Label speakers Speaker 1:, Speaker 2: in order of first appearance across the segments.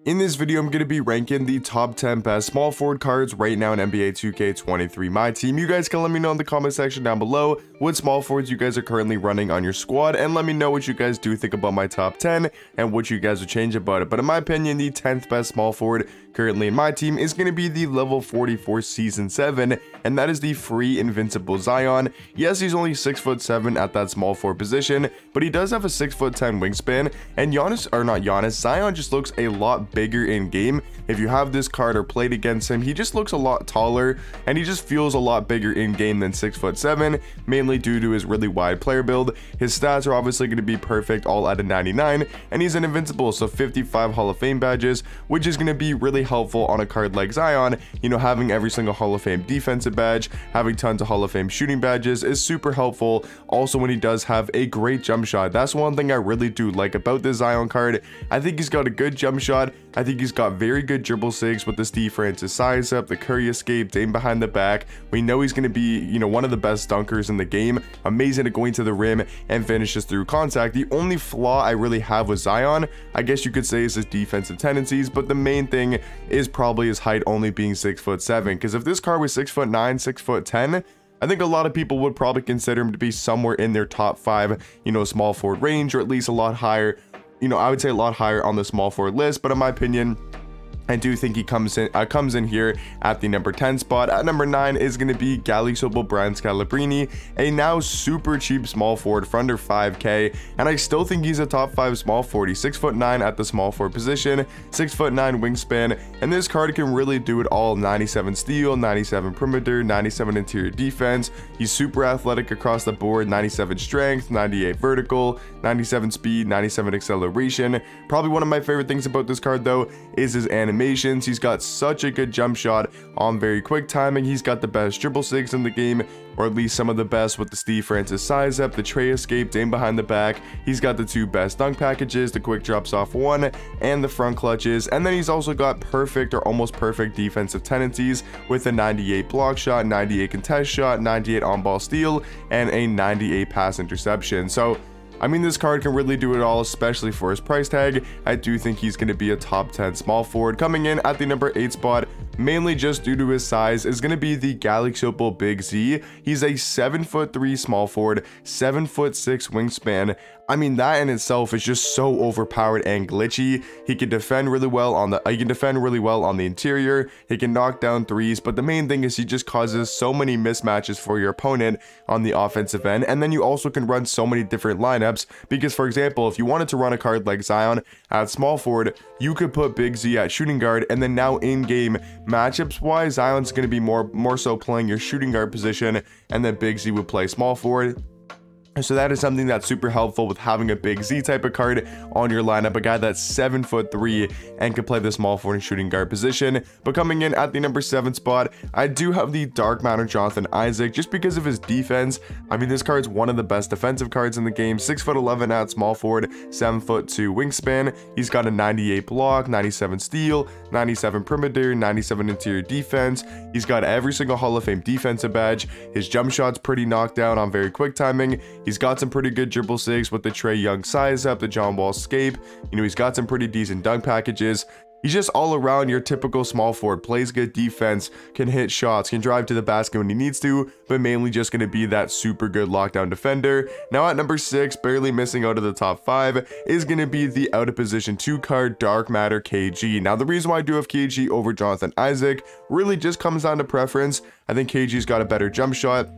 Speaker 1: In this video, I'm going to be ranking the top 10 best small forward cards right now in NBA 2K23 My Team. You guys can let me know in the comment section down below what small forwards you guys are currently running on your squad, and let me know what you guys do think about my top 10 and what you guys would change about it. But in my opinion, the 10th best small forward currently in my team is going to be the level 44 season 7, and that is the free invincible Zion. Yes, he's only 6'7" at that small forward position, but he does have a 6'10" wingspan, and Zion just looks a lot bigger in game. If you have this card or played against him, he just looks a lot taller, and he just feels a lot bigger in game than 6'7", mainly due to his really wide player build. His stats are obviously going to be perfect, all at a 99, and he's an invincible, so 55 Hall of Fame badges, which is going to be really helpful on a card like Zion. You know, having every single Hall of Fame defensive badge, having tons of Hall of Fame shooting badges is super helpful. Also, when he does have a great jump shot, that's one thing I really do like about this Zion card. I think he's got a good jump shot. I think he's got very good dribble sigs with the Steve Francis size up, the Curry escape, aim behind the back. We know he's going to be, you know, one of the best dunkers in the game, amazing at going to the rim and finishes through contact. The only flaw I really have with Zion, I guess you could say, is his defensive tendencies, but the main thing is probably his height only being 6'7", because if this card was 6'9", 6'10", I think a lot of people would probably consider him to be somewhere in their top 5, you know, small forward range, or at least a lot higher. You know, I would say a lot higher on the small forward list, but in my opinion, I do think he comes in here at the number 10 spot. At number 9 is going to be Scalabrini, a now super cheap small forward for under 5k, and I still think he's a top 5 small forward. He's 6'9" at the small forward position, 6'9" wingspan, and this card can really do it all. 97 steal, 97 perimeter, 97 interior defense. He's super athletic across the board, 97 strength, 98 vertical, 97 speed, 97 acceleration. Probably one of my favorite things about this card though is his animations. He's got such a good jump shot on very quick timing. He's got the best dribble sigs in the game, or at least some of the best, with the Steve Francis size up, the Trey escape, aim behind the back. He's got the 2 best dunk packages, the quick drops off 1 and the front clutches, and then he's also got perfect or almost perfect defensive tendencies with a 98 block shot, 98 contest shot, 98 on ball steal, and a 98 pass interception. So I mean, this card can really do it all, especially for his price tag. I do think he's going to be a top 10 small forward. Coming in at the number 8 spot, mainly just due to his size, is going to be the Galactical Big Z. He's a 7'3" small forward, 7'6" wingspan. I mean, that in itself is just so overpowered and glitchy. He can defend really well on the interior. He can knock down threes, but the main thing is he just causes so many mismatches for your opponent on the offensive end. And then you also can run so many different lineups, because for example, if you wanted to run a card like Zion at small forward, you could put Big Z at shooting guard, and then now in game matchups wise, Zion's going to be more so playing your shooting guard position, and then Big Z would play small forward. So that is something that's super helpful with having a Big Z type of card on your lineup, a guy that's 7'3" and can play the small forward and shooting guard position. But coming in at the number 7 spot, I do have the Dark Matter Jonathan Isaac, just because of his defense. I mean, this card's one of the best defensive cards in the game. 6'11" at small forward, 7'2" wingspan. He's got a 98 block, 97 steal, 97 perimeter, 97 interior defense. He's got every single Hall of Fame defensive badge. His jump shot's pretty knocked down on very quick timing. He's got some pretty good dribble sigs with the Trey Young size up, the John Wall escape. You know, he's got some pretty decent dunk packages. He's just all around your typical small forward, plays good defense, can hit shots, can drive to the basket when he needs to, but mainly just going to be that super good lockdown defender. Now at number 6, barely missing out of the top 5, is going to be the out of position 2 card, Dark Matter KG. Now the reason why I do have KG over Jonathan Isaac really just comes down to preference. I think KG's got a better jump shot,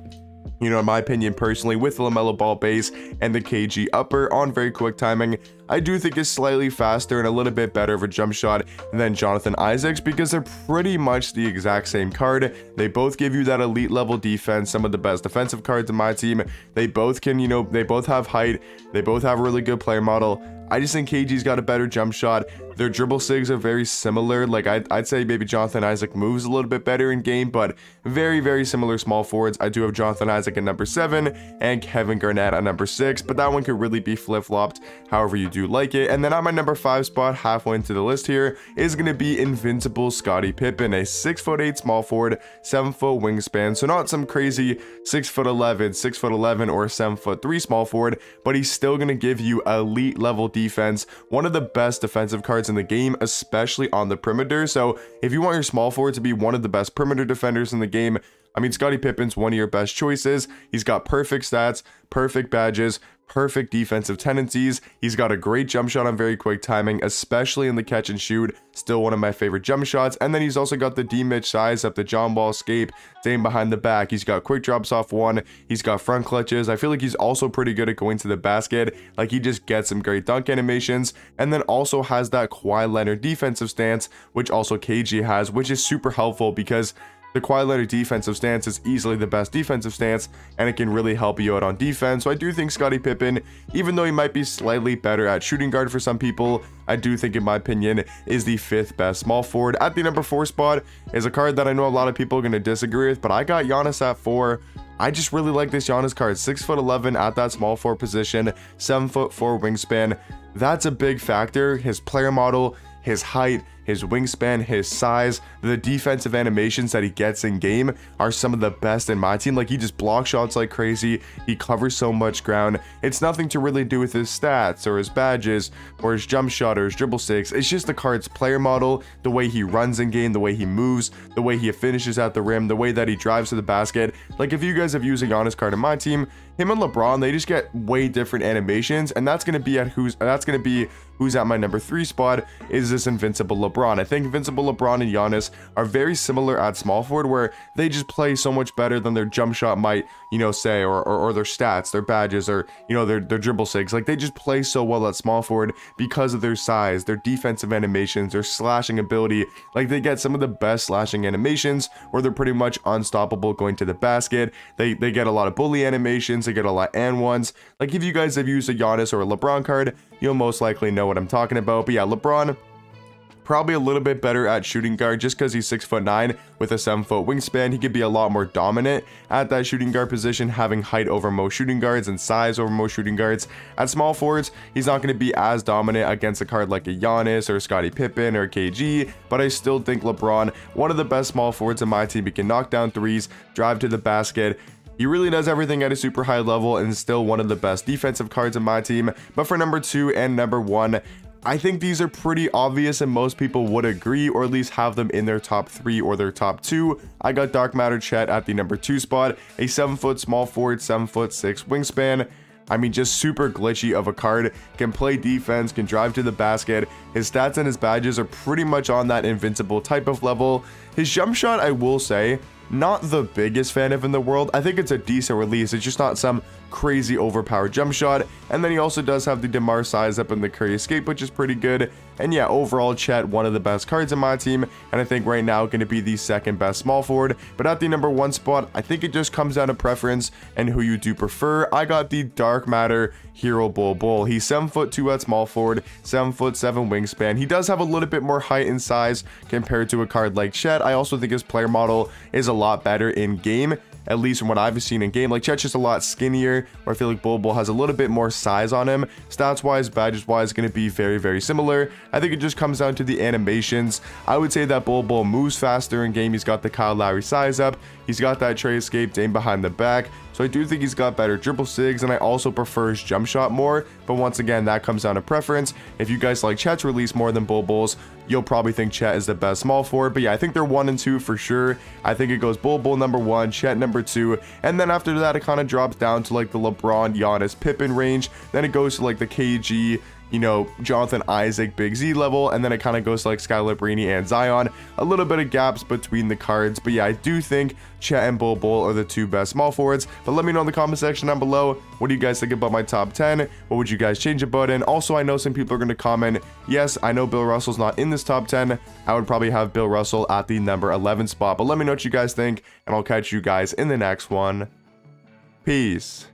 Speaker 1: you know, in my opinion personally, with the LaMelo Ball base and the KG upper on very quick timing. I do think is slightly faster and a little bit better of a jump shot than Jonathan Isaac's, because they're pretty much the exact same card. They both give you that elite level defense, some of the best defensive cards in my team. They both can, you know, they both have height, they both have a really good player model. I just think KG's got a better jump shot. Their dribble sigs are very similar. Like I'd say maybe Jonathan Isaac moves a little bit better in game, but very similar small forwards. I do have Jonathan Isaac at number 7 and Kevin Garnett at number 6, but that one could really be flip-flopped however you do like it. And then at my number 5 spot, halfway into the list here, is going to be invincible Scottie Pippen, a 6'8" small forward, 7-foot wingspan. So not some crazy 6'11", 6'11", or 7'3" small forward, but he's still going to give you elite level defense, one of the best defensive cards in the game, especially on the perimeter. So if you want your small forward to be one of the best perimeter defenders in the game, I mean, Scottie Pippen's one of your best choices. He's got perfect stats, perfect badges, perfect defensive tendencies. He's got a great jump shot on very quick timing, especially in the catch and shoot. Still one of my favorite jump shots. And then he's also got the D-Mitch size up, the John Ball escape, staying behind the back. He's got quick drops off one. He's got front clutches. I feel like he's also pretty good at going to the basket. Like, he just gets some great dunk animations. And then also has that Kawhi Leonard defensive stance, which also KG has, which is super helpful because the Kawhi Leonard defensive stance is easily the best defensive stance, and it can really help you out on defense. So I do think Scottie Pippen, even though he might be slightly better at shooting guard for some people, I do think, in my opinion, is the 5th best small forward. At the number 4 spot is a card that I know a lot of people are going to disagree with, but I got Giannis at 4. I just really like this Giannis card. 6'11" at that small forward position, 7'4" wingspan. That's a big factor. His player model, his height, his wingspan, his size, the defensive animations that he gets in game are some of the best in my team. Like, he just blocks shots like crazy. He covers so much ground. It's nothing to really do with his stats or his badges or his jump shot or his dribble sticks. It's just the card's player model, the way he runs in game, the way he moves, the way he finishes at the rim, the way that he drives to the basket. Like, if you guys have used a Giannis card in my team, him and LeBron, they just get way different animations, and that's going to be who's at my number 3 spot, is this invincible LeBron. I think invincible LeBron and Giannis are very similar at small forward, where they just play so much better than their jump shot might, say, or their stats, their badges, or their dribble sigs. Like, they just play so well at small forward because of their size, their defensive animations, their slashing ability. Like, they get some of the best slashing animations where they're pretty much unstoppable going to the basket. They get a lot of bully animations. They get a lot of and ones. Like, if you guys have used a Giannis or a LeBron card, you'll most likely know what I'm talking about. But yeah, LeBron, probably a little bit better at shooting guard just because he's 6'9" with a 7-foot wingspan. He could be a lot more dominant at that shooting guard position, having height over most shooting guards and size over most shooting guards. At small forwards, he's not going to be as dominant against a card like a Giannis or Scottie Pippen or KG, but I still think LeBron, one of the best small forwards in my team. He can knock down threes, drive to the basket. He really does everything at a super high level, and is still one of the best defensive cards in my team. But for number 2 and number 1, I think these are pretty obvious, and most people would agree, or at least have them in their top 3 or their top 2. I got Dark Matter Chet at the number 2 spot, a 7-foot small forward, 7'6" wingspan. I mean, just super glitchy of a card, can play defense, can drive to the basket. His stats and his badges are pretty much on that invincible type of level. His jump shot, I will say, not the biggest fan of in the world. I think it's a decent release. It's just not some crazy overpowered jump shot. And then he also does have the DeMar size up in the Curry escape, which is pretty good. And yeah, overall, Chet, one of the best cards in my team, and I think right now going to be the 2nd best small forward. But at the number 1 spot, I think it just comes down to preference and who you do prefer. I got the Dark Matter Hero Bull. He's 7'2" at small forward, 7'7" wingspan. He does have a little bit more height and size compared to a card like Chet. I also think his player model is a lot better in game, at least from what I've seen in game. Like, Chet's just a lot skinnier, where I feel like Bull has a little bit more size on him. Stats wise, badges wise, going to be very, very similar. I think it just comes down to the animations. I would say that Bull moves faster in game. He's got the Kyle Lowry size up. He's got that Trey escape, aim behind the back. So I do think he's got better dribble sigs, and I also prefer his jump shot more. But once again, that comes down to preference. If you guys like Chet's release more than Bull's, you'll probably think Chet is the best small forward. But yeah, I think they're 1 and 2 for sure. I think it goes Bull number 1, Chet number 2, and then after that, it kind of drops down to like the LeBron, Giannis, Pippen range. Then it goes to like the KG, Jonathan Isaac, Big Z level, and then it kind of goes to like Scalabrini and Zion. A little bit of gaps between the cards, but yeah, I do think Chet and Bull are the 2 best small forwards. But let me know in the comment section down below, what do you guys think about my top 10? What would you guys change about it? And also, I know some people are going to comment, yes, I know Bill Russell's not in this top 10. I would probably have Bill Russell at the number 11 spot, but let me know what you guys think, and I'll catch you guys in the next one. Peace.